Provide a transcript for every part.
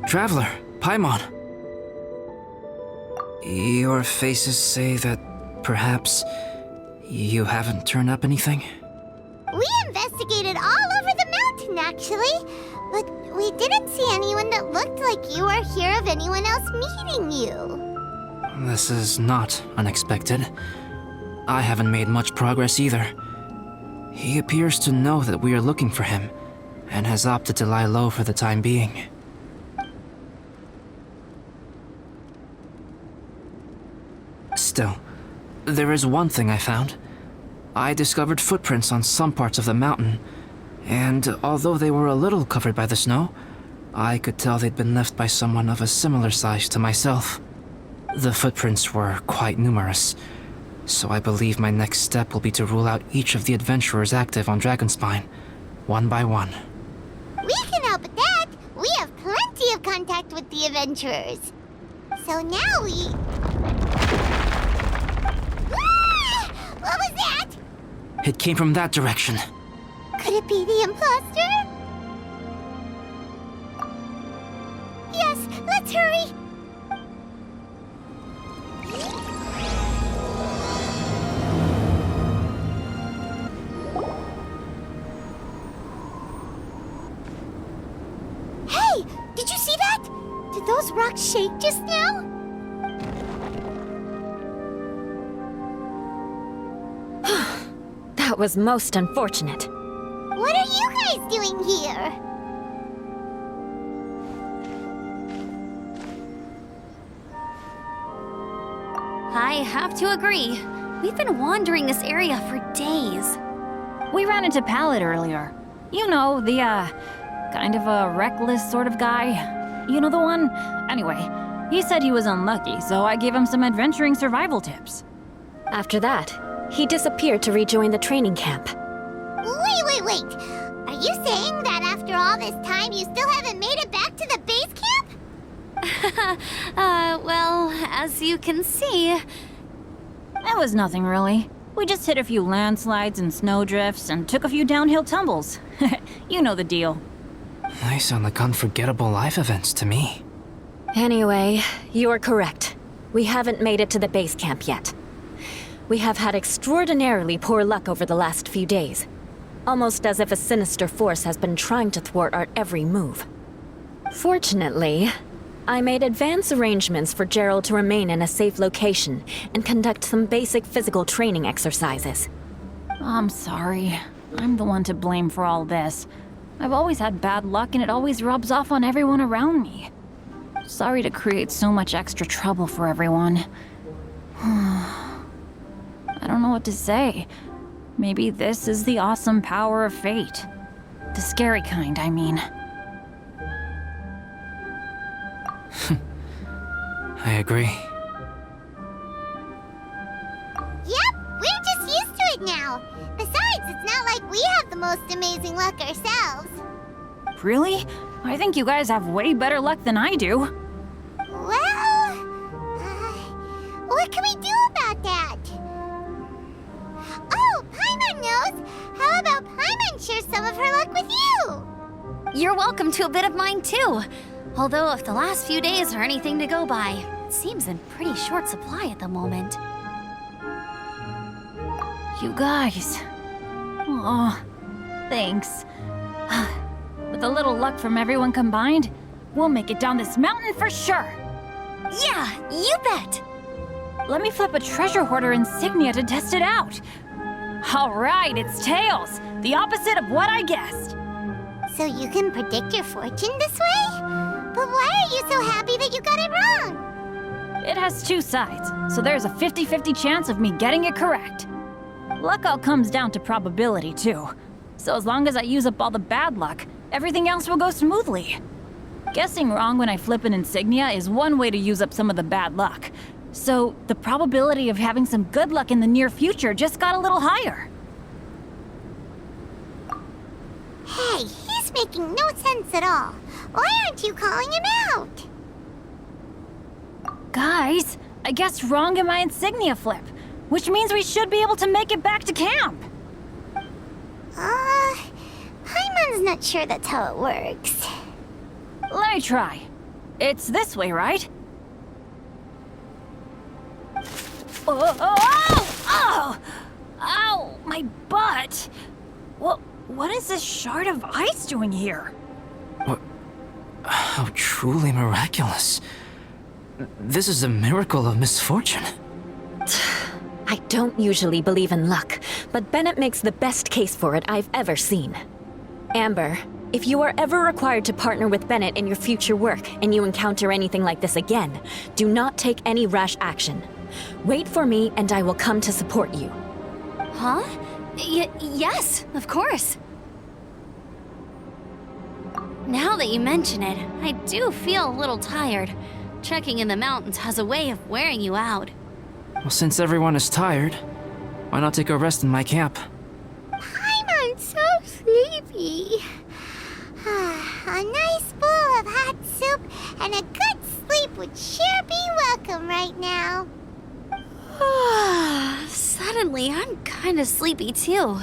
Traveler, Paimon. Your faces say that perhaps you haven't turned up anything? We investigated all over the mountain, actually. But we didn't see anyone that looked like you or hear of anyone else meeting you. This is not unexpected. I haven't made much progress either. He appears to know that we are looking for him, and has opted to lie low for the time being. Still, there is one thing I found. I discovered footprints on some parts of the mountain, and although they were a little covered by the snow, I could tell they'd been left by someone of a similar size to myself. The footprints were quite numerous, so I believe my next step will be to rule out each of the adventurers active on Dragonspine, one by one. We can help with that. We have plenty of contact with the adventurers. So now we... Ah! What was that? It came from that direction. Could it be the imposter? Yes, let's hurry. Hey, did you see that? Did those rocks shake just now? That was most unfortunate. What are you guys doing here? I have to agree. We've been wandering this area for days. We ran into Pallet earlier. You know, the, kind of a reckless sort of guy. You know the one? Anyway, he said he was unlucky, so I gave him some adventuring survival tips. After that, he disappeared to rejoin the training camp. Wait. Are you saying that after all this time you still haven't made it back to the base camp? Well, as you can see... It was nothing really. We just hit a few landslides and snowdrifts and took a few downhill tumbles. You know the deal. They sound like unforgettable life events to me. Anyway, you're correct. We haven't made it to the base camp yet. We have had extraordinarily poor luck over the last few days. Almost as if a sinister force has been trying to thwart our every move. Fortunately, I made advance arrangements for Gerald to remain in a safe location and conduct some basic physical training exercises. I'm sorry. I'm the one to blame for all this. I've always had bad luck and it always rubs off on everyone around me. Sorry to create so much extra trouble for everyone. I don't know what to say. Maybe this is the awesome power of fate. The scary kind, I mean. I agree. Yep, we're just used to it now. Besides, it's not like we have the most amazing luck ourselves. Really? I think you guys have way better luck than I do. Well, what can we do about that? Oh, Paimon knows! How about Paimon share some of her luck with you? You're welcome to a bit of mine, too. Although if the last few days are anything to go by, it seems in pretty short supply at the moment. You guys. Aw, thanks. With a little luck from everyone combined, we'll make it down this mountain for sure. Yeah, you bet! Let me flip a treasure hoarder insignia to test it out. All right, it's tails. The opposite of what I guessed. So you can predict your fortune this way? But why are you so happy that you got it wrong? It has two sides, so there's a 50-50 chance of me getting it correct. Luck all comes down to probability, too. So as long as I use up all the bad luck, everything else will go smoothly. Guessing wrong when I flip an insignia is one way to use up some of the bad luck. So the probability of having some good luck in the near future just got a little higher. Hey, he's making no sense at all. Why aren't you calling him out? Guys, I guessed wrong in my insignia flip, which means we should be able to make it back to camp. Paimon's not sure that's how it works. Let me try. It's this way, right? Oh! Ow! My butt! What is this shard of ice doing here? How truly miraculous. This is a miracle of misfortune. I don't usually believe in luck, but Bennett makes the best case for it I've ever seen. Amber, if you are ever required to partner with Bennett in your future work and you encounter anything like this again, do not take any rash action. Wait for me and I will come to support you. Huh? Yes, of course. Now that you mention it, I do feel a little tired. Trekking in the mountains has a way of wearing you out. Well, since everyone is tired, why not take a rest in my camp? I'm so sleepy. A nice bowl of hot soup and a good sleep would sure be welcome right now. Suddenly, I'm kind of sleepy too.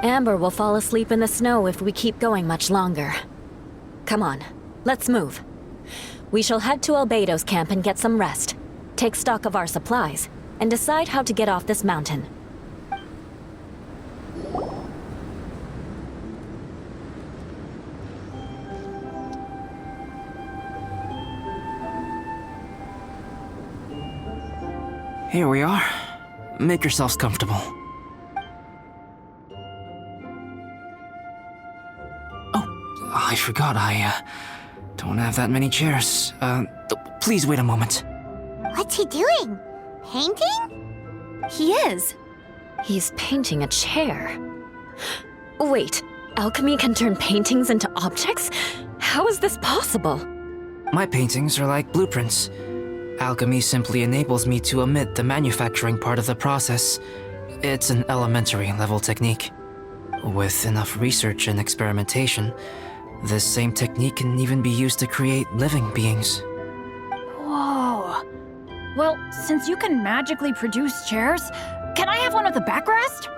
Amber will fall asleep in the snow if we keep going much longer. Come on, let's move. We shall head to Albedo's camp and get some rest, take stock of our supplies, and decide how to get off this mountain. Here we are. Make yourselves comfortable. Oh, I forgot I don't have that many chairs. Please wait a moment. What's he doing? Painting? He is. He's painting a chair. Wait, alchemy can turn paintings into objects? How is this possible? My paintings are like blueprints. Alchemy simply enables me to omit the manufacturing part of the process. It's an elementary level technique. With enough research and experimentation, this same technique can even be used to create living beings. Whoa. Well, since you can magically produce chairs, can I have one with a backrest?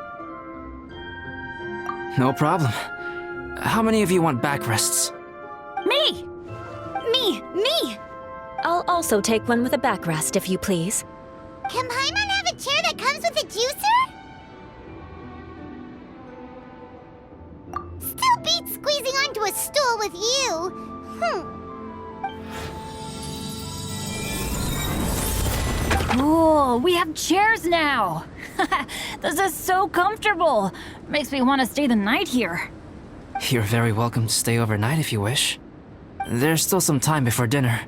No problem. How many of you want backrests? Me! Me! I'll also take one with a backrest, if you please. Can Paimon have a chair that comes with a juicer? Still beats squeezing onto a stool with you. Cool, we have chairs now! This is so comfortable! Makes me want to stay the night here. You're very welcome to stay overnight if you wish. There's still some time before dinner.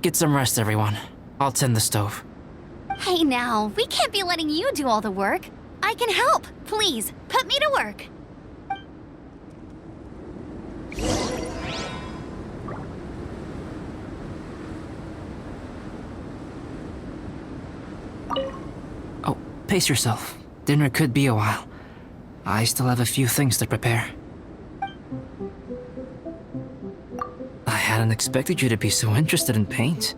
Get some rest, everyone. I'll tend the stove. Hey now, we can't be letting you do all the work. I can help. Please, put me to work. Oh, pace yourself. Dinner could be a while. I still have a few things to prepare. I hadn't expected you to be so interested in paint.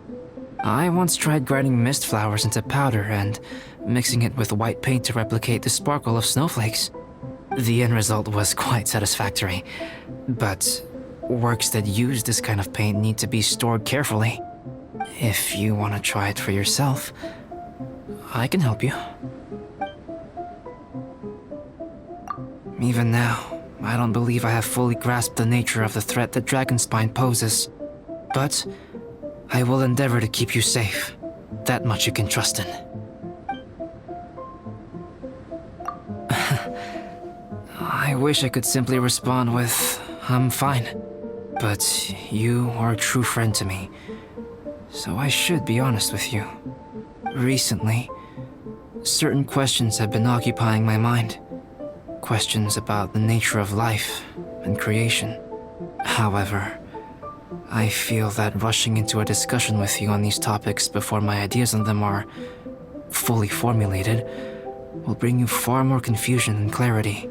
I once tried grinding mist flowers into powder and mixing it with white paint to replicate the sparkle of snowflakes. The end result was quite satisfactory, but works that use this kind of paint need to be stored carefully. If you want to try it for yourself, I can help you. Even now, I don't believe I have fully grasped the nature of the threat that Dragonspine poses. But I will endeavor to keep you safe. That much you can trust in. I wish I could simply respond with, I'm fine. But you are a true friend to me, so I should be honest with you. Recently, certain questions have been occupying my mind. Questions about the nature of life and creation. However, I feel that rushing into a discussion with you on these topics before my ideas on them are fully formulated will bring you far more confusion than clarity.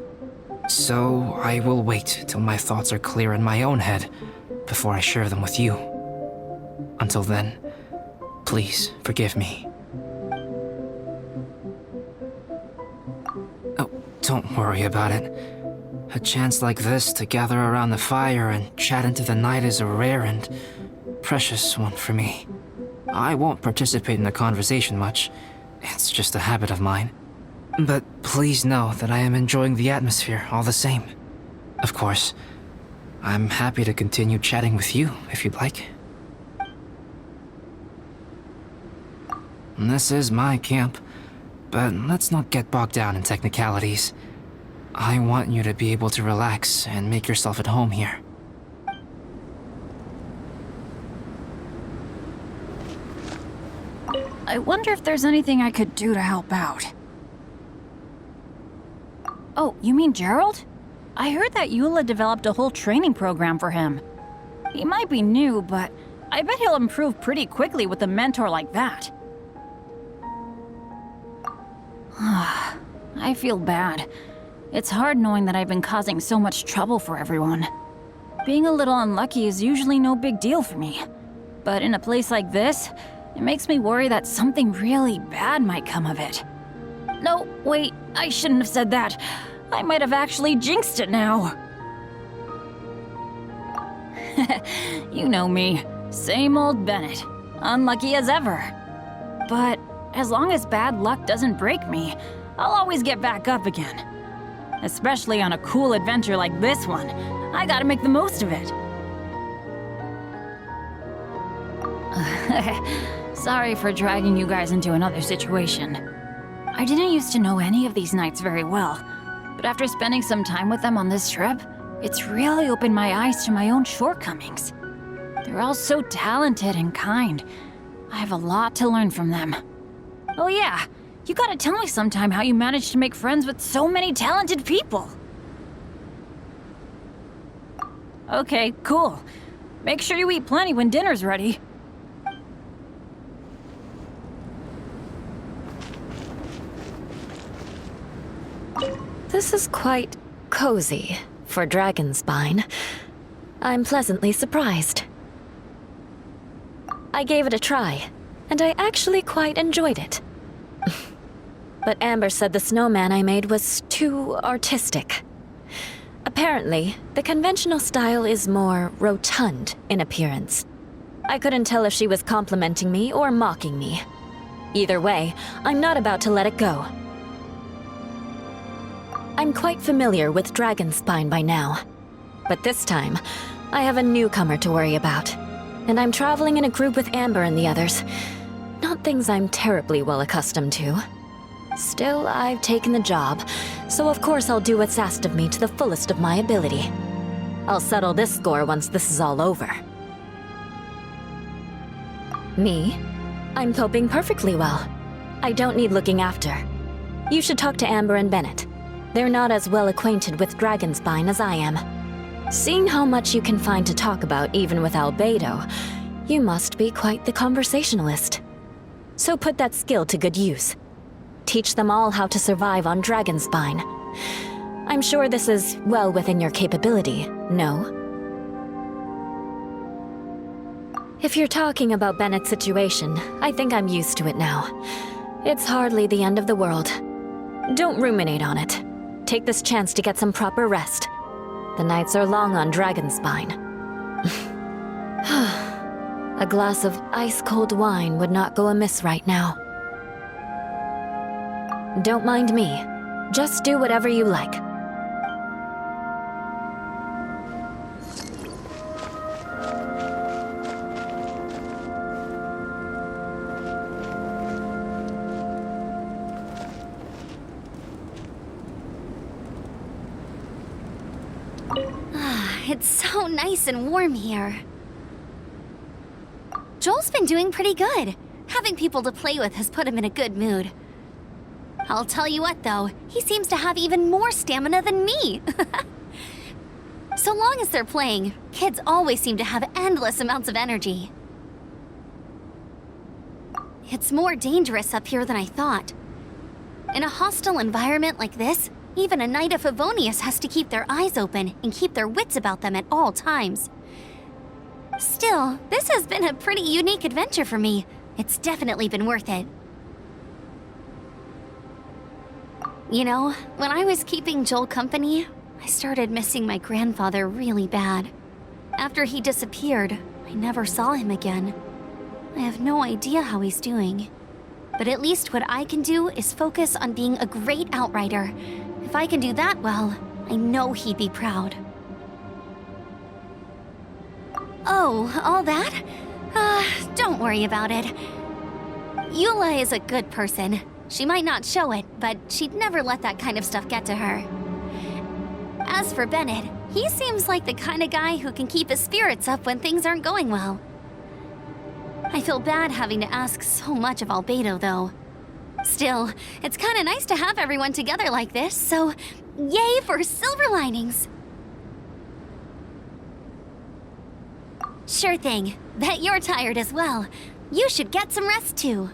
So I will wait till my thoughts are clear in my own head before I share them with you. Until then, please forgive me. Oh, don't worry about it. A chance like this to gather around the fire and chat into the night is a rare and precious one for me. I won't participate in the conversation much. It's just a habit of mine. But please know that I am enjoying the atmosphere all the same. Of course, I'm happy to continue chatting with you if you'd like. This is my camp, but let's not get bogged down in technicalities. I want you to be able to relax and make yourself at home here. I wonder if there's anything I could do to help out. Oh, you mean Gerald? I heard that Eula developed a whole training program for him. He might be new, but I bet he'll improve pretty quickly with a mentor like that. I feel bad. It's hard knowing that I've been causing so much trouble for everyone. Being a little unlucky is usually no big deal for me. But in a place like this, it makes me worry that something really bad might come of it. No, wait, I shouldn't have said that. I might have actually jinxed it now. You know me. Same old Bennett. Unlucky as ever. But as long as bad luck doesn't break me, I'll always get back up again. Especially on a cool adventure like this one. I gotta make the most of it. Sorry for dragging you guys into another situation. I didn't used to know any of these knights very well, but after spending some time with them on this trip, it's really opened my eyes to my own shortcomings. They're all so talented and kind. I have a lot to learn from them. Oh yeah, you gotta tell me sometime how you managed to make friends with so many talented people. Okay, cool. Make sure you eat plenty when dinner's ready. This is quite cozy for Dragonspine. I'm pleasantly surprised. I gave it a try, and I actually quite enjoyed it. But Amber said the snowman I made was too artistic. Apparently, the conventional style is more rotund in appearance. I couldn't tell if she was complimenting me or mocking me. Either way, I'm not about to let it go. I'm quite familiar with Dragonspine by now. But this time, I have a newcomer to worry about. And I'm traveling in a group with Amber and the others. Not things I'm terribly well accustomed to. Still, I've taken the job, so of course I'll do what's asked of me to the fullest of my ability. I'll settle this score once this is all over. Me? I'm coping perfectly well. I don't need looking after. You should talk to Amber and Bennett. They're not as well acquainted with Dragonspine as I am. Seeing how much you can find to talk about even with Albedo, you must be quite the conversationalist. So put that skill to good use. Teach them all how to survive on Dragonspine. I'm sure this is well within your capability, no? If you're talking about Bennett's situation, I think I'm used to it now. It's hardly the end of the world. Don't ruminate on it. Take this chance to get some proper rest. The nights are long on Dragonspine. A glass of ice-cold wine would not go amiss right now. Don't mind me. Just do whatever you like. It's so nice and warm here. Joel's been doing pretty good. Having people to play with has put him in a good mood. I'll tell you what, though, he seems to have even more stamina than me. So long as they're playing, kids always seem to have endless amounts of energy. It's more dangerous up here than I thought. In a hostile environment like this, even a Knight of Favonius has to keep their eyes open and keep their wits about them at all times. Still, this has been a pretty unique adventure for me. It's definitely been worth it. You know, when I was keeping Joel company, I started missing my grandfather really bad. After he disappeared, I I never saw him again. I have no idea how he's doing. But at least what I can do is focus on being a great outrider. If I can do that well, I know he'd be proud. Oh, all that? Don't worry about it. Eula is a good person. She might not show it, but she'd never let that kind of stuff get to her. As for Bennett, he seems like the kind of guy who can keep his spirits up when things aren't going well. I feel bad having to ask so much of Albedo, though. Still, it's kind of nice to have everyone together like this, so yay for silver linings! Sure thing. Bet you're tired as well. You should get some rest too.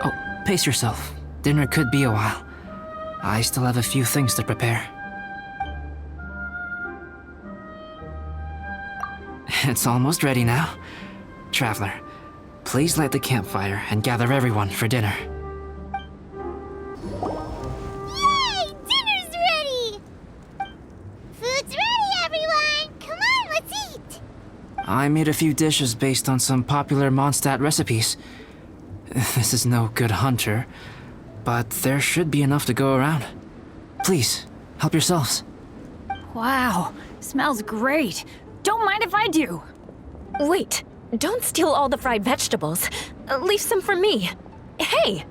Oh, pace yourself. Dinner could be a while. I still have a few things to prepare. It's almost ready now. Traveler, please light the campfire and gather everyone for dinner. Yay! Dinner's ready! Food's ready, everyone! Come on, let's eat! I made a few dishes based on some popular Mondstadt recipes. This is no good hunter, but there should be enough to go around. Please, help yourselves. Wow, smells great. Don't mind if I do. Wait, don't steal all the fried vegetables. Leave some for me. Hey!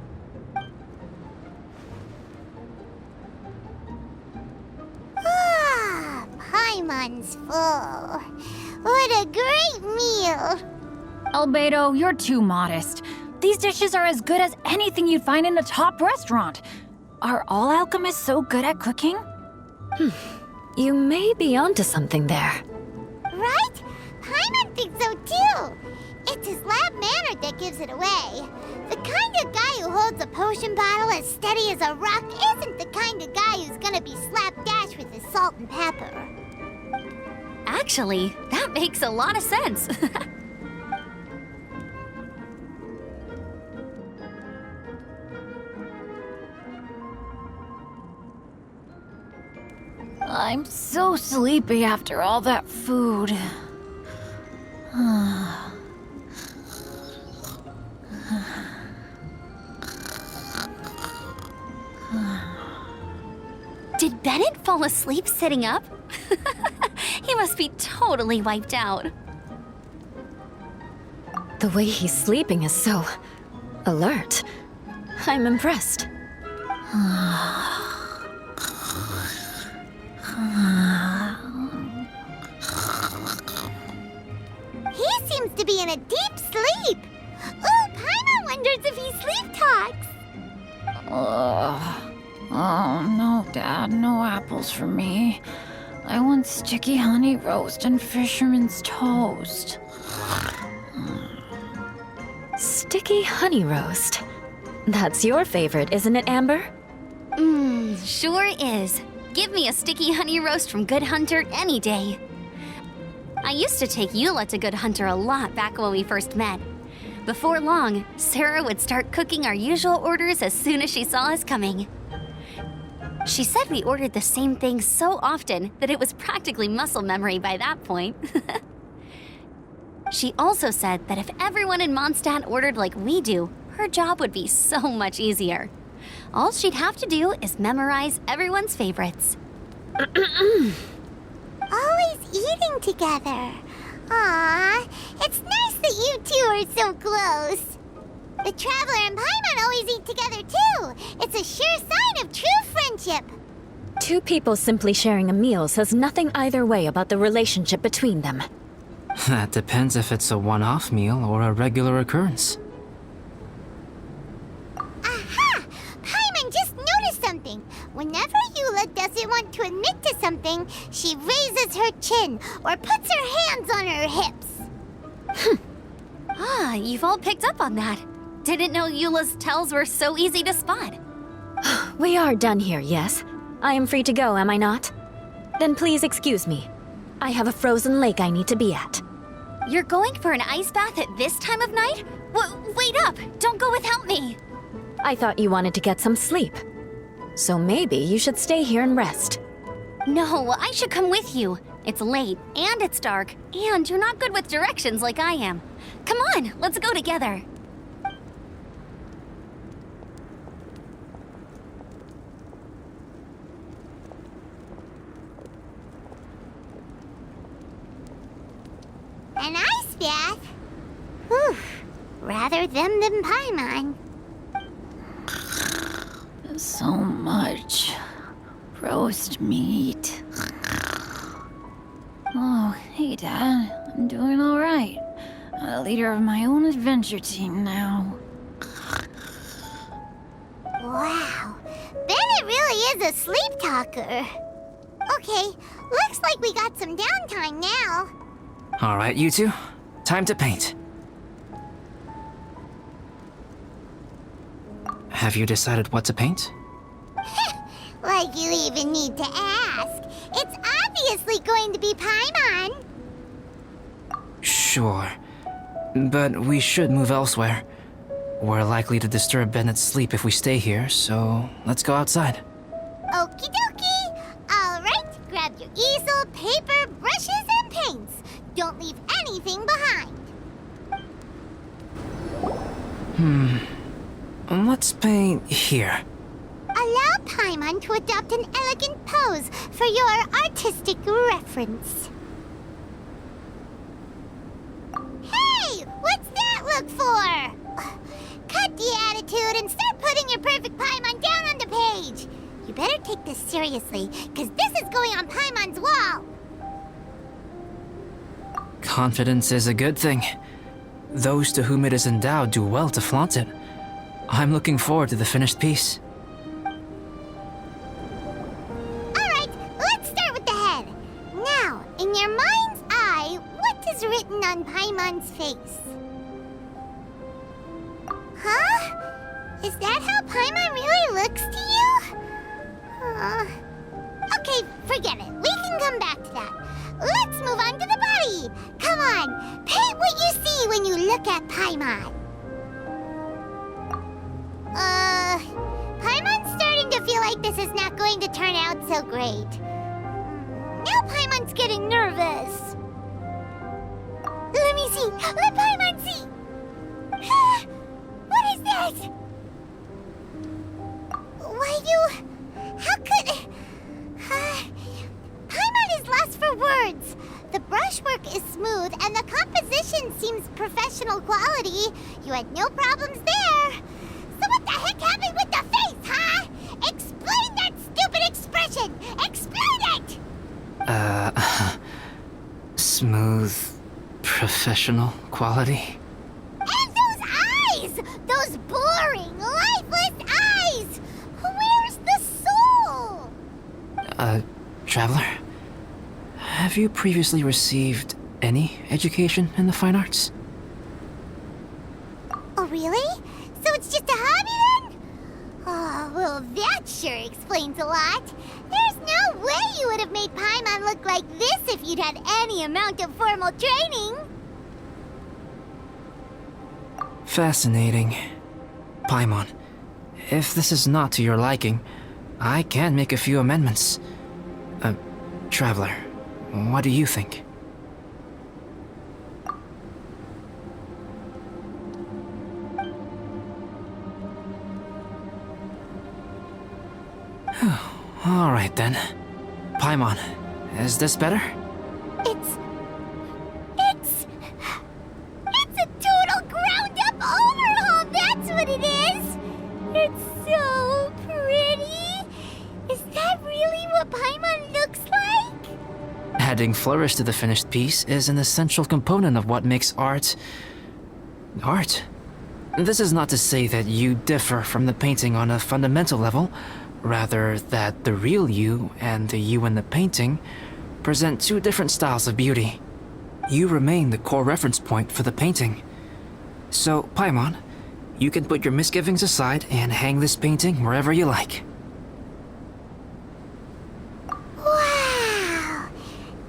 Ah, Paimon's full. What a great meal! Albedo, you're too modest. These dishes are as good as anything you'd find in a top restaurant. Are all alchemists so good at cooking? You may be onto something there. Right? Paimon thinks so too! It's his lab manner that gives it away. The kind of guy who holds a potion bottle as steady as a rock isn't the kind of guy who's gonna be slapdash with his salt and pepper. Actually, that makes a lot of sense. I'm so sleepy after all that food. Did Bennett fall asleep sitting up? He must be totally wiped out. The way he's sleeping is so alert. I'm impressed. He seems to be in a deep sleep. Ooh, Paimon wonders if he sleep talks. Oh, no, Dad, no apples for me. I want sticky honey roast and fisherman's toast. Sticky honey roast. That's your favorite, isn't it, Amber? Sure is. Give me a sticky honey roast from Good Hunter any day. I used to take Eula to Good Hunter a lot back when we first met. Before long, Sarah would start cooking our usual orders as soon as she saw us coming. She said we ordered the same thing so often that it was practically muscle memory by that point. She also said that if everyone in Mondstadt ordered like we do, her job would be so much easier. All she'd have to do is memorize everyone's favorites. Always eating together. Aww, it's nice that you two are so close. The Traveler and Paimon always eat together too. It's a sure sign of true friendship. Two people simply sharing a meal says nothing either way about the relationship between them. That depends if it's a one-off meal or a regular occurrence. Aha! Paimon just noticed something. Whenever Eula doesn't want to admit to something, she raises her chin or puts her hands on her hips. Ah, you've all picked up on that. Didn't know Eula's tells were so easy to spot. We are done here, yes? I am free to go, am I not? Then please excuse me. I have a frozen lake I need to be at. You're going for an ice bath at this time of night? Wait up! Don't go without me! I thought you wanted to get some sleep. So maybe you should stay here and rest. No, I should come with you. It's late, and it's dark, and you're not good with directions like I am. Come on, let's go together. An ice bath? Whew. Rather them than Paimon. So much roast meat. Oh, hey, Dad. I'm doing all right. I'm a leader of my own adventure team now. Wow. Bennett really is a sleep talker. Okay, looks like we got some downtime now. All right, you two. Time to paint. Have you decided what to paint? Like you even need to ask. It's obviously going to be Paimon. Sure. But we should move elsewhere. We're likely to disturb Bennett's sleep if we stay here, so let's go outside. Okie dokie. All right, grab your easel, paper, brushes, and paints. Don't leave anything behind. Let's paint here. Allow Paimon to adopt an elegant pose for your artistic reference. Hey, what's that look for? Cut the attitude and start putting your perfect Paimon down on the page. You better take this seriously, because this is going on Paimon's wall. Confidence is a good thing. Those to whom it is endowed do well to flaunt it. I'm looking forward to the finished piece. Alright, let's start with the head. Now, in your mind's eye, what is written on Paimon's face? Huh? Is that how Paimon really looks to you? Okay, forget it. We can come back to that. Let's move on to the body. Come on, paint what you see when you look at Paimon. Paimon's starting to feel like this is not going to turn out so great. Now Paimon's getting nervous. Let me see. Let Paimon see. What is that? How could... Paimon is lost for words. The brushwork is smooth and the composition seems professional quality. You had no problems there. So what the heck happened with the face, huh? Explain that stupid expression! Explain it! Smooth, professional quality. And those eyes! Those boring, lifeless eyes! Where's the soul? Traveler? Have you previously received any education in the fine arts? Oh, really? So it's just a hobby then? Oh, well, that sure explains a lot. There's no way you would have made Paimon look like this if you'd had any amount of formal training. Fascinating. Paimon, if this is not to your liking, I can make a few amendments. Traveler, what do you think? All right then. Paimon, is this better? It's a total ground-up overhaul, that's what it is! It's so pretty! Is that really what Paimon looks like? Adding flourish to the finished piece is an essential component of what makes art... art. This is not to say that you differ from the painting on a fundamental level, rather that the real you and the you in the painting present two different styles of beauty. You remain the core reference point for the painting. So, Paimon, you can put your misgivings aside and hang this painting wherever you like. Wow!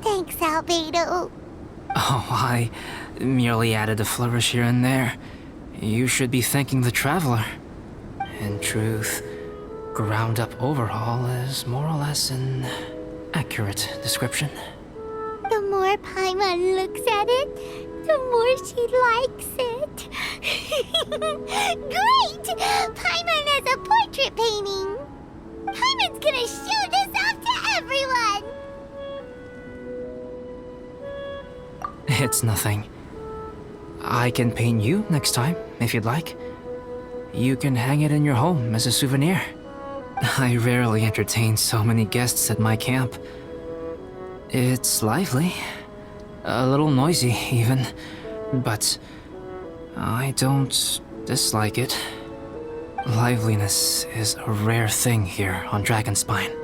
Thanks, Albedo. Oh, I merely added a flourish here and there. You should be thanking the Traveler. In truth, ground up overhaul is more or less an accurate description. The more Paimon looks at it, the more she likes it. Great! Paimon has a portrait painting. Paimon's gonna show this off to everyone. It's nothing. I can paint you next time, if you'd like. You can hang it in your home as a souvenir. I rarely entertain so many guests at my camp. It's lively. A little noisy, even. But I don't dislike it. Liveliness is a rare thing here on Dragonspine.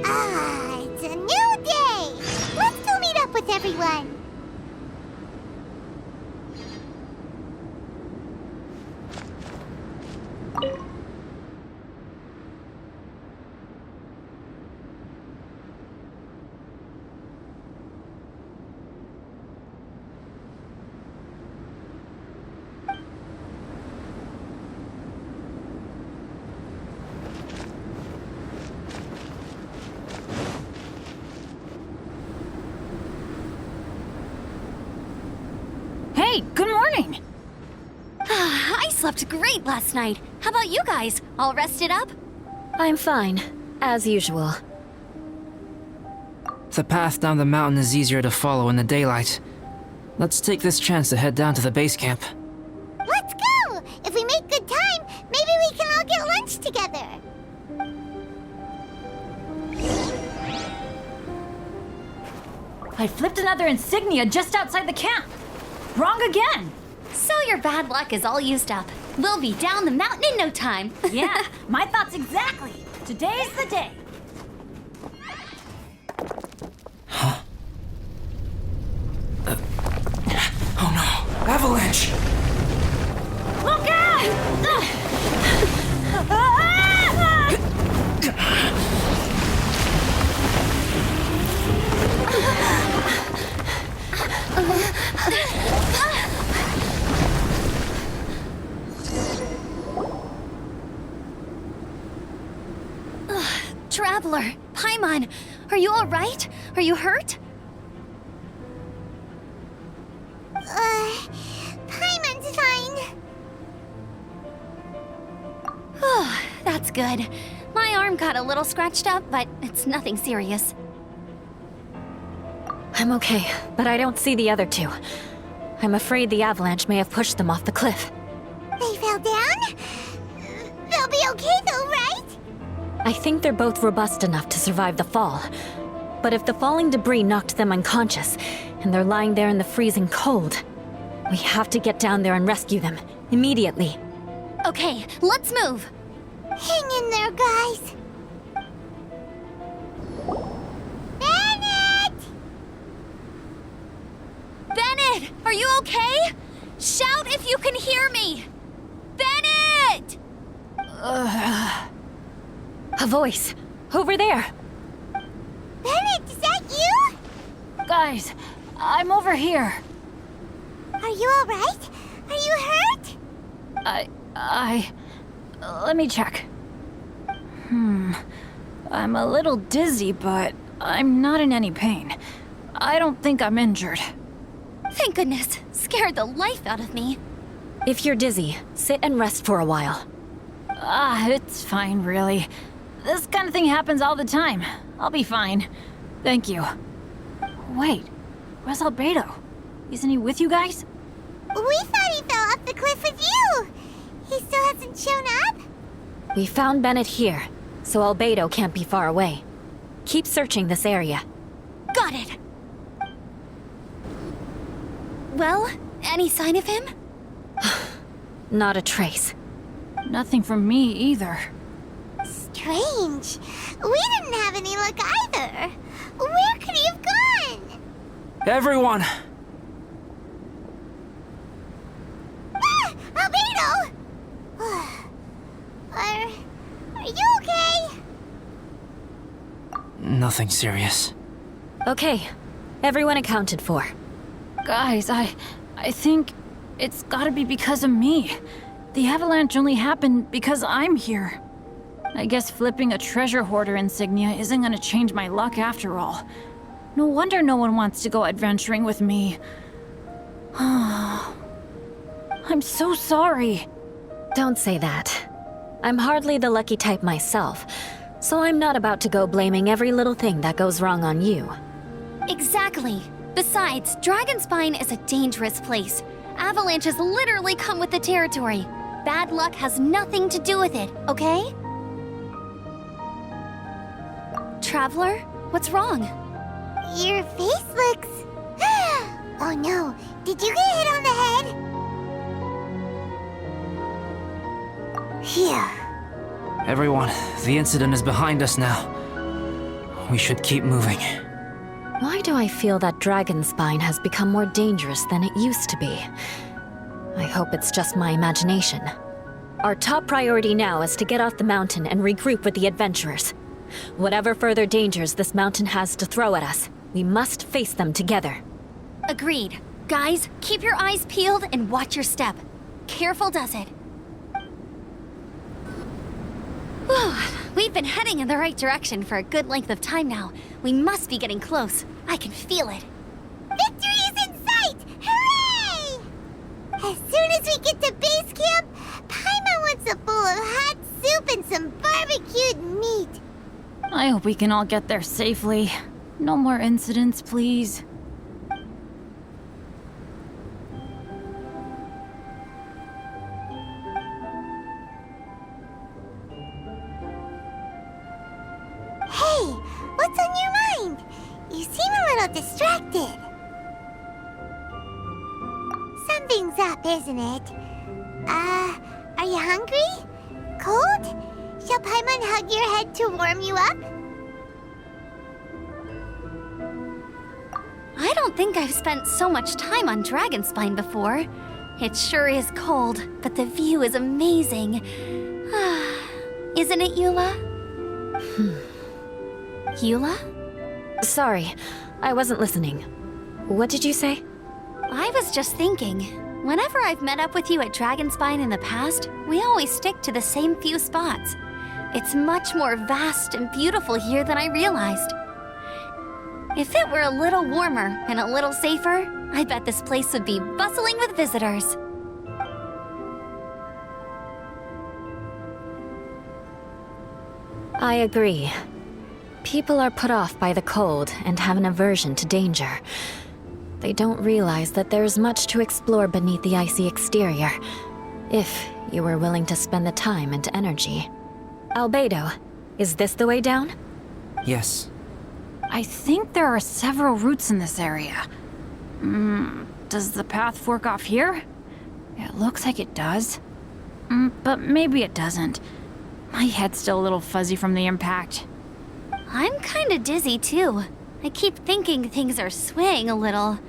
Ah, it's a new day. Let's go meet up with everyone. Hey, good morning! I slept great last night. How about you guys? All rested up? I'm fine, as usual. The path down the mountain is easier to follow in the daylight. Let's take this chance to head down to the base camp. Let's go! If we make good time, maybe we can all get lunch together. I flipped another insignia just outside the camp. Wrong again! So your bad luck is all used up. We'll be down the mountain in no time. Yeah, my thoughts exactly. Today's the day. Oh no! Avalanche! Look Traveler, Paimon, are you all right? Are you hurt? Paimon's fine. That's good. My arm got a little scratched up, but it's nothing serious. I'm okay, but I don't see the other two. I'm afraid the avalanche may have pushed them off the cliff. They fell down? They'll be okay though, right? I think they're both robust enough to survive the fall. But if the falling debris knocked them unconscious, and they're lying there in the freezing cold, we have to get down there and rescue them, immediately. Okay, let's move. Hang in there, guys. Bennett! Bennett, are you okay? Shout if you can hear me! Bennett! A voice! Over there! Bennett, is that you? Guys, I'm over here. Are you alright? Are you hurt? Let me check. I'm a little dizzy, but I'm not in any pain. I don't think I'm injured. Thank goodness. Scared the life out of me. If you're dizzy, sit and rest for a while. It's fine, really. This kind of thing happens all the time. I'll be fine. Thank you. Wait, where's Albedo? Isn't he with you guys? We thought he fell off the cliff with you. He still hasn't shown up? We found Bennett here, so Albedo can't be far away. Keep searching this area. Got it. Well, any sign of him? Not a trace. Nothing from me either. Strange. We didn't have any luck either. Where could he have gone? Everyone! Ah! Albedo! Are you okay? Nothing serious. Okay, everyone accounted for. Guys, I think It's gotta be because of me. The avalanche only happened because I'm here. I guess flipping a treasure hoarder insignia isn't gonna change my luck after all. No wonder no one wants to go adventuring with me. I'm so sorry. Don't say that. I'm hardly the lucky type myself, so I'm not about to go blaming every little thing that goes wrong on you. Exactly. Besides, Dragonspine is a dangerous place. Avalanches literally come with the territory. Bad luck has nothing to do with it, okay? Traveler, what's wrong? Your face looks... Oh no, did you get hit on the head? Phew. Everyone, the incident is behind us now. We should keep moving. Why do I feel that Dragonspine has become more dangerous than it used to be? I hope it's just my imagination. Our top priority now is to get off the mountain and regroup with the adventurers. Whatever further dangers this mountain has to throw at us, we must face them together. Agreed. Guys, keep your eyes peeled and watch your step. Careful does it. Whew, we've been heading in the right direction for a good length of time now. We must be getting close. I can feel it. Victory is in sight! Hooray! As soon as we get to base camp, Paimon wants a bowl of hot soup and some barbecued meat. I hope we can all get there safely. No more incidents, please. Hey, what's on your mind? You seem a little distracted. Something's up, isn't it? Are you hungry? Cold? Shall Paimon hug your head to warm you up? I don't think I've spent so much time on Dragonspine before. It sure is cold, but the view is amazing. Isn't it, Eula? Eula? Sorry, I wasn't listening. What did you say? I was just thinking. Whenever I've met up with you at Dragonspine in the past, we always stick to the same few spots. It's much more vast and beautiful here than I realized. If it were a little warmer and a little safer, I bet this place would be bustling with visitors. I agree. People are put off by the cold and have an aversion to danger. They don't realize that there's much to explore beneath the icy exterior, if you were willing to spend the time and energy. Albedo, is this the way down? Yes. I think there are several routes in this area. Does the path fork off here? It looks like it does. But maybe it doesn't. My head's still a little fuzzy from the impact. I'm kinda dizzy too. I keep thinking things are swaying a little.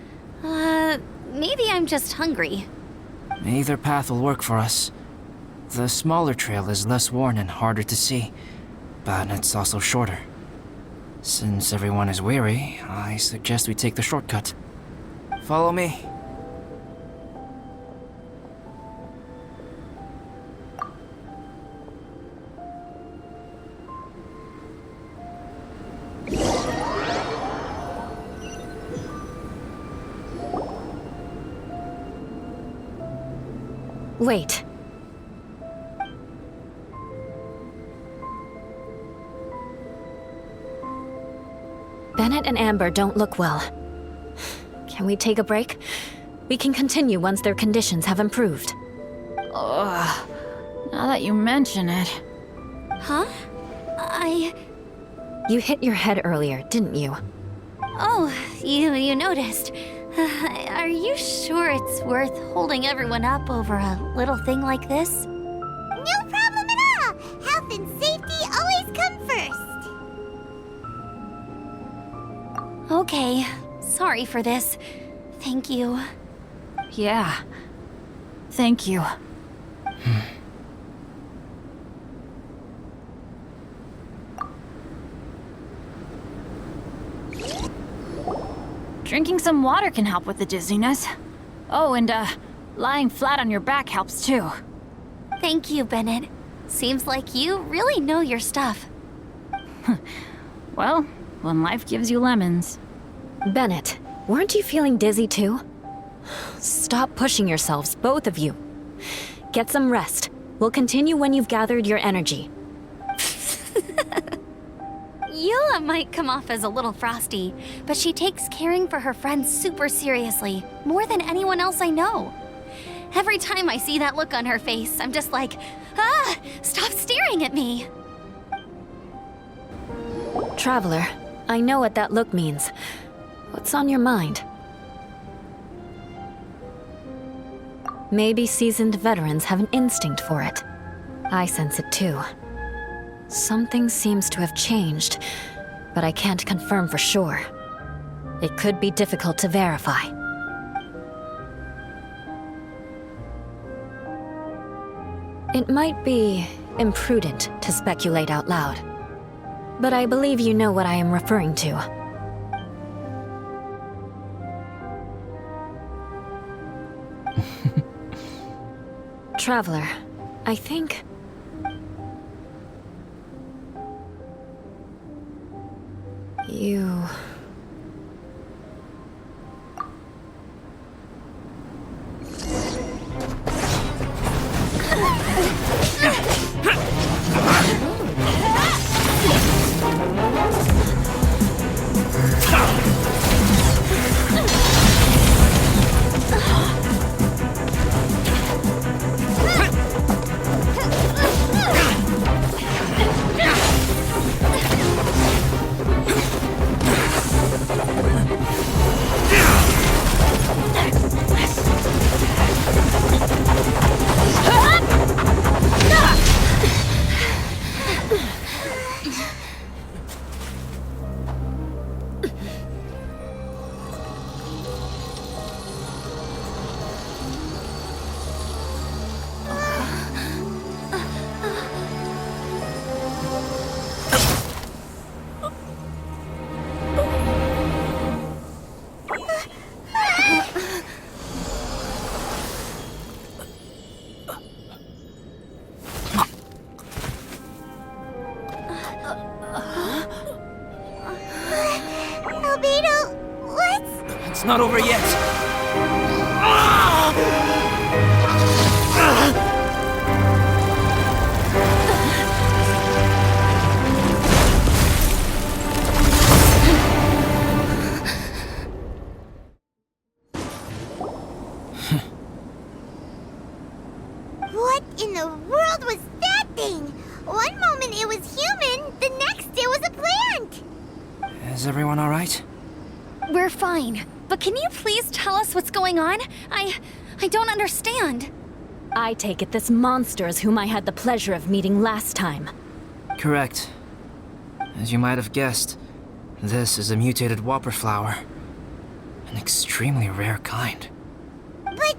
Maybe I'm just hungry. Either path will work for us. The smaller trail is less worn and harder to see, but it's also shorter. Since everyone is weary, I suggest we take the shortcut. Follow me. Wait. Bennett and Amber don't look well. Can we take a break? We can continue once their conditions have improved. Ugh. Now that you mention it. Huh? You hit your head earlier, didn't you? Oh, you noticed. Are you sure it's worth holding everyone up over a little thing like this? No problem at all! Health and safety always come first! Okay, sorry for this. Thank you. Yeah. Thank you. Drinking some water can help with the dizziness. Oh, and Lying flat on your back helps too. Thank you, Bennett. Seems like you really know your stuff. Well, when life gives you lemons. Bennett, weren't you feeling dizzy too? Stop pushing yourselves, both of you. Get some rest. We'll continue when you've gathered your energy. Yula might come off as a little frosty, but she takes caring for her friends super seriously, more than anyone else I know. Every time I see that look on her face, I'm just like, ah, stop staring at me. Traveler, I know what that look means. What's on your mind? Maybe seasoned veterans have an instinct for it. I sense it too. Something seems to have changed, but I can't confirm for sure. It could be difficult to verify. It might be imprudent to speculate out loud, but I believe you know what I am referring to. Traveler, I think... you... Albedo, what's... It's not over yet. What in the world was that thing? One moment it was human, the next it was a plant! Is everyone all right? We're fine, but can you please tell us what's going on? I don't understand. I take it this monster is whom I had the pleasure of meeting last time. Correct. As you might have guessed, this is a mutated whopper flower. An extremely rare kind. But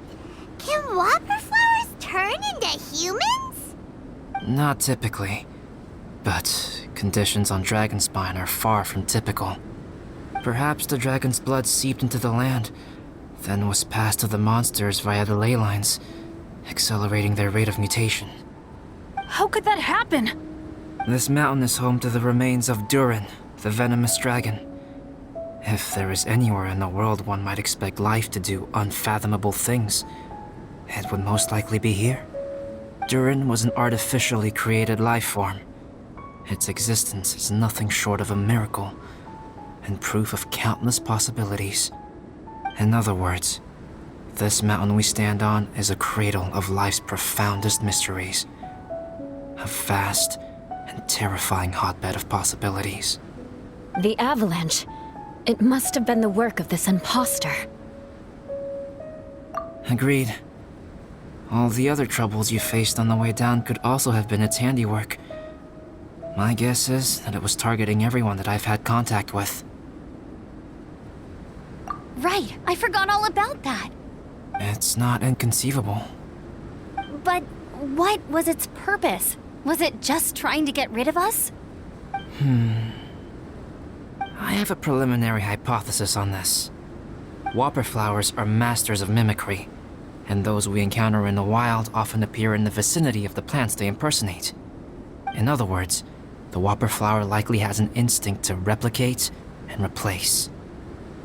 can whopper flowers turn into humans? Not typically, but conditions on Dragonspine are far from typical. Perhaps the dragon's blood seeped into the land, then was passed to the monsters via the ley lines, accelerating their rate of mutation. How could that happen? This mountain is home to the remains of Durin, the venomous dragon. If there is anywhere in the world one might expect life to do unfathomable things, it would most likely be here. Durin was an artificially created life form. Its existence is nothing short of a miracle, and proof of countless possibilities. In other words, this mountain we stand on is a cradle of life's profoundest mysteries. A vast and terrifying hotbed of possibilities. The avalanche. It must have been the work of this imposter. Agreed. All the other troubles you faced on the way down could also have been its handiwork. My guess is that it was targeting everyone that I've had contact with. Right, I forgot all about that. It's not inconceivable. But what was its purpose? Was it just trying to get rid of us? I have a preliminary hypothesis on this. Whopper flowers are masters of mimicry, and those we encounter in the wild often appear in the vicinity of the plants they impersonate. In other words, the whopper flower likely has an instinct to replicate and replace.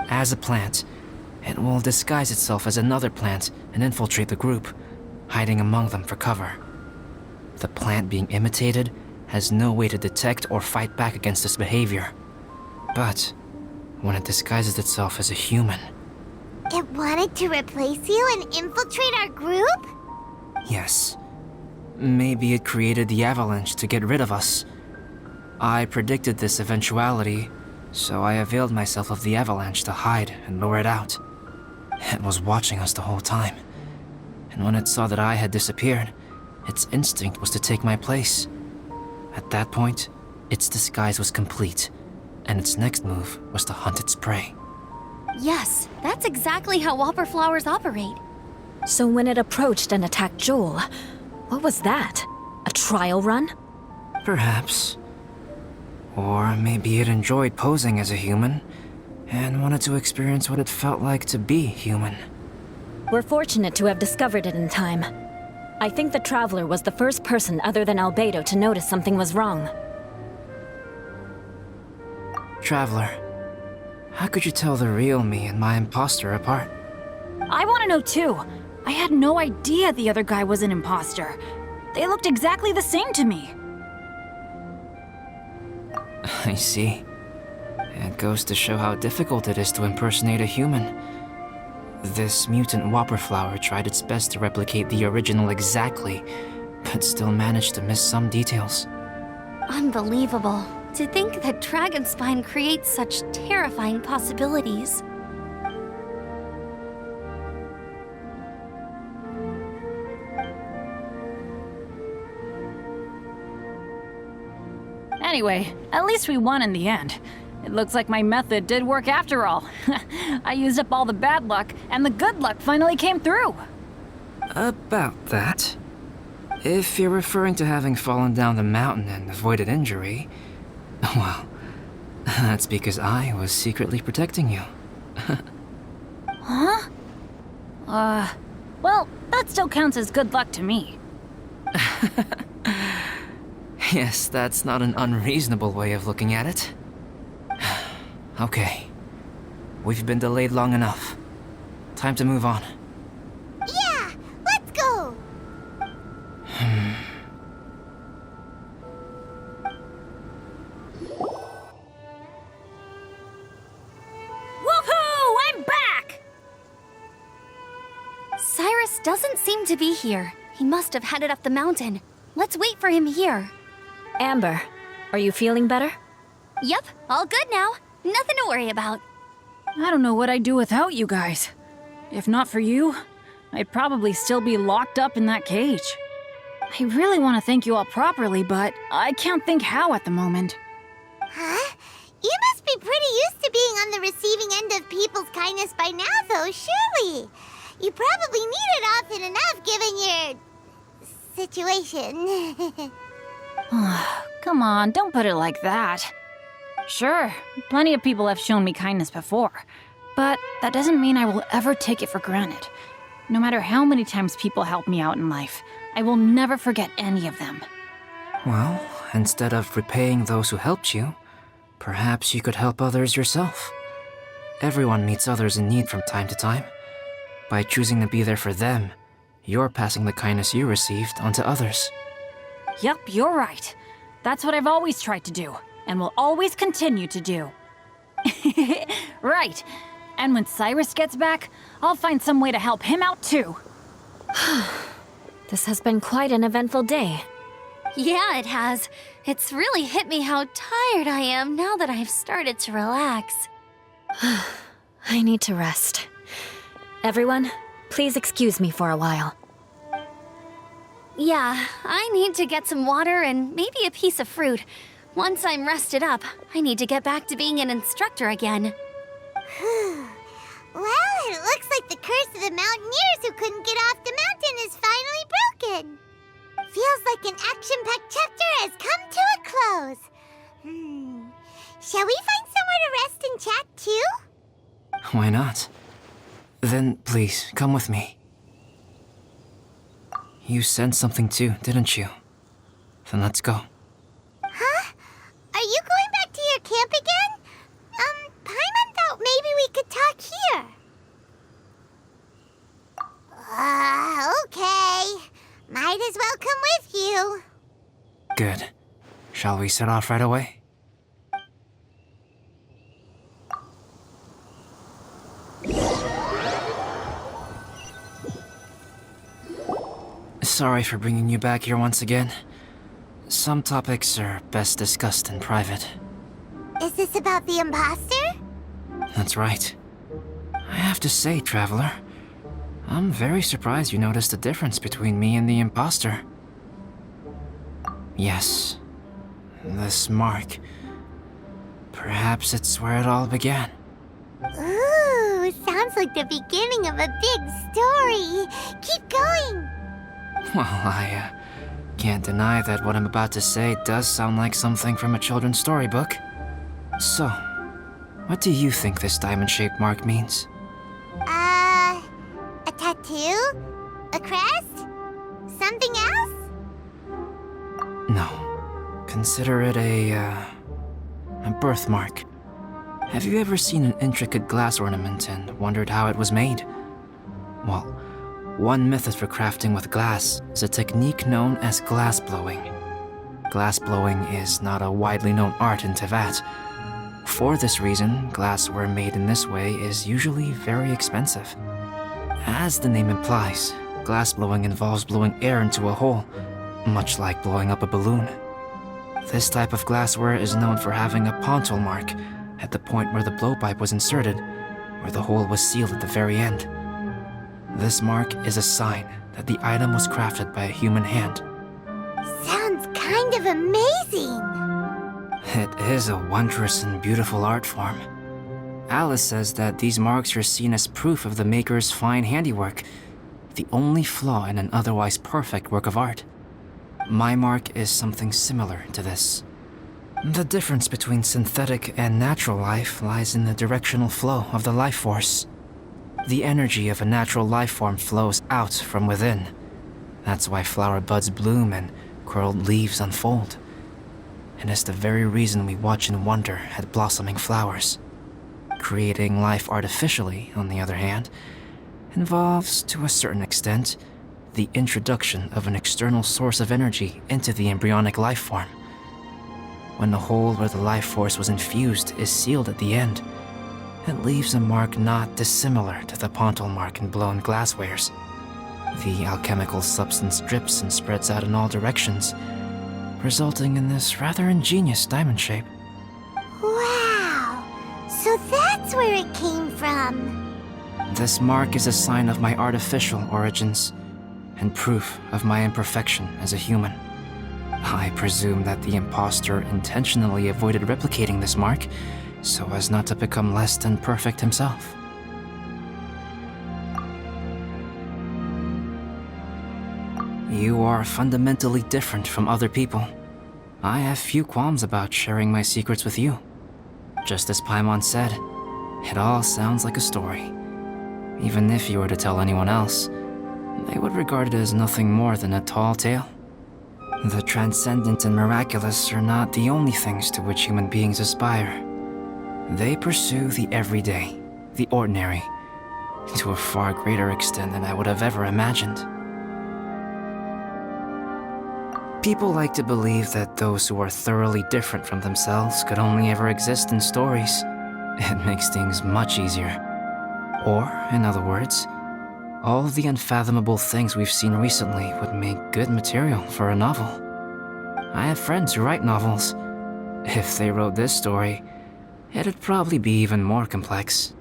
As a plant, it will disguise itself as another plant and infiltrate the group, hiding among them for cover. The plant being imitated has no way to detect or fight back against this behavior. But when it disguises itself as a human, It wanted to replace you and infiltrate our group? yes, maybe it created the avalanche to get rid of us. I predicted this eventuality, so I availed myself of the avalanche to hide and lure it out. It was watching us the whole time, and when it saw that I had disappeared, its instinct was to take my place. At that point, its disguise was complete, and its next move was to hunt its prey. Yes, that's exactly how whopper flowers operate. So when it approached and attacked Joel, what was that? A trial run? Perhaps. Or maybe it enjoyed posing as a human, and wanted to experience what it felt like to be human. We're fortunate to have discovered it in time. I think the Traveler was the first person other than Albedo to notice something was wrong. Traveler, how could you tell the real me and my imposter apart? I want to know too. I had no idea the other guy was an imposter. They looked exactly the same to me. I see. It goes to show how difficult it is to impersonate a human. This mutant whopper flower tried its best to replicate the original exactly, but still managed to miss some details. Unbelievable. To think that Dragonspine creates such terrifying possibilities. Anyway, at least we won in the end. It looks like my method did work after all. I used up all the bad luck, and the good luck finally came through. About that. If you're referring to having fallen down the mountain and avoided injury, well, that's because I was secretly protecting you. Well, that still counts as good luck to me. Yes, that's not an unreasonable way of looking at it. Okay. We've been delayed long enough. Time to move on. Yeah, let's go! Woohoo! I'm back! Cyrus doesn't seem to be here. He must have headed up the mountain. Let's wait for him here. Amber, are you feeling better? Yep, all good now. Nothing to worry about. I don't know what I'd do without you guys. If not for you, I'd probably still be locked up in that cage. I really want to thank you all properly, but I can't think how at the moment. Huh? You must be pretty used to being on the receiving end of people's kindness by now, though, surely. You probably need it often enough given your situation. Come on, don't put it like that. Sure, plenty of people have shown me kindness before, but that doesn't mean I will ever take it for granted. No matter how many times people help me out in life, I will never forget any of them. Well, instead of repaying those who helped you, perhaps you could help others yourself. Everyone meets others in need from time to time. By choosing to be there for them, you're passing the kindness you received onto others. Yup, you're right. That's what I've always tried to do, and will always continue to do. Right. And when Cyrus gets back, I'll find some way to help him out too. This has been quite an eventful day. Yeah, it has. It's really hit me how tired I am now that I've started to relax. I need to rest. Everyone, please excuse me for a while. Yeah, I need to get some water and maybe a piece of fruit. Once I'm rested up, I need to get back to being an instructor again. Well, it looks like the curse of the mountaineers who couldn't get off the mountain is finally broken. Feels like an action-packed chapter has come to a close. Shall we find somewhere to rest and chat too? Why not? Then please, come with me. You sensed something too, didn't you? Then let's go. Huh? Are you going back to your camp again? Paimon thought maybe we could talk here. Okay. Might as well come with you. Good. Shall we set off right away? Sorry for bringing you back here once again. Some topics are best discussed in private. Is this about the imposter? That's right. I have to say, Traveler, I'm very surprised you noticed the difference between me and the imposter. Yes, this mark. Perhaps it's where it all began. Ooh, sounds like the beginning of a big story. Keep going. Well, I can't deny that what I'm about to say does sound like something from a children's storybook. So, what do you think this diamond-shaped mark means? A tattoo? A crest? Something else? No. Consider it a birthmark. Have you ever seen an intricate glass ornament and wondered how it was made? Well, one method for crafting with glass is a technique known as glass blowing. Glass blowing is not a widely known art in Teyvat. For this reason, glassware made in this way is usually very expensive. As the name implies, glass blowing involves blowing air into a hole, much like blowing up a balloon. This type of glassware is known for having a pontil mark at the point where the blowpipe was inserted, where the hole was sealed at the very end. This mark is a sign that the item was crafted by a human hand. Sounds kind of amazing. It is a wondrous and beautiful art form. Alice says that these marks are seen as proof of the maker's fine handiwork, the only flaw in an otherwise perfect work of art. My mark is something similar to this. The difference between synthetic and natural life lies in the directional flow of the life force. The energy of a natural life form flows out from within. That's why flower buds bloom and curled leaves unfold. And it's the very reason we watch and wonder at blossoming flowers. Creating life artificially, on the other hand, involves, to a certain extent, the introduction of an external source of energy into the embryonic life form. When the hole where the life force was infused is sealed at the end, it leaves a mark not dissimilar to the pontil mark in blown glasswares. The alchemical substance drips and spreads out in all directions, resulting in this rather ingenious diamond shape. Wow. So that's where it came from. This mark is a sign of my artificial origins, and proof of my imperfection as a human. I presume that the imposter intentionally avoided replicating this mark, so as not to become less than perfect himself. You are fundamentally different from other people. I have few qualms about sharing my secrets with you. Just as Paimon said, it all sounds like a story. Even if you were to tell anyone else, they would regard it as nothing more than a tall tale. The transcendent and miraculous are not the only things to which human beings aspire. They pursue the everyday, the ordinary, to a far greater extent than I would have ever imagined. People like to believe that those who are thoroughly different from themselves could only ever exist in stories. It makes things much easier. Or, in other words, all of the unfathomable things we've seen recently would make good material for a novel. I have friends who write novels. If they wrote this story, it'd probably be even more complex.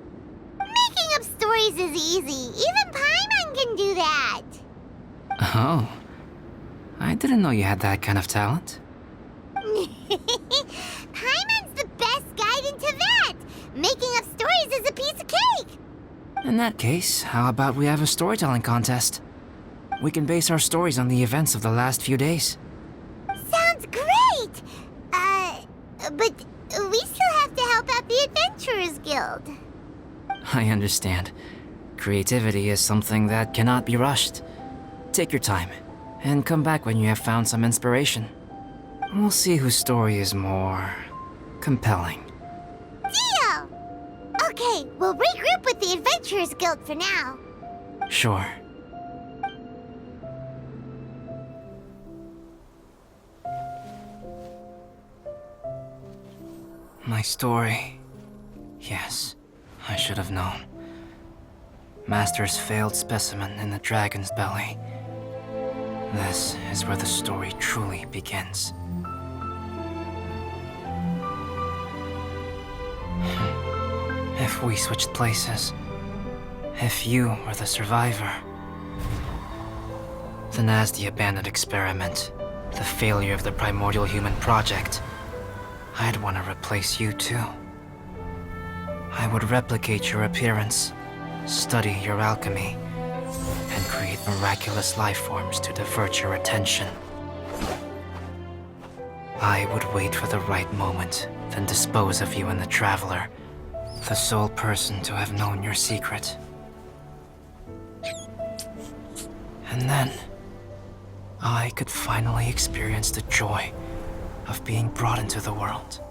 Making up stories is easy. Even Paimon can do that. Oh, I didn't know you had that kind of talent. Paimon's the best guide in Teyvat. Making up stories is a piece of cake. In that case, how about we have a storytelling contest? We can base our stories on the events of the last few days. Sounds great. But we still have to help out the Adventurers Guild. I understand. Creativity is something that cannot be rushed. Take your time. and come back when you have found some inspiration. We'll see whose story is more compelling. Deal! Okay, we'll regroup with the Adventurers Guild for now. Sure. My story. Yes, I should have known. Master's failed specimen in the dragon's belly. This is where the story truly begins. If we switched places, if you were the survivor, then as the abandoned experiment, the failure of the primordial human project, I'd want to replace you too. I would replicate your appearance, study your alchemy, and create miraculous life forms to divert your attention. I would wait for the right moment, then dispose of you and the Traveler, the sole person to have known your secret. And then, I could finally experience the joy of being brought into the world.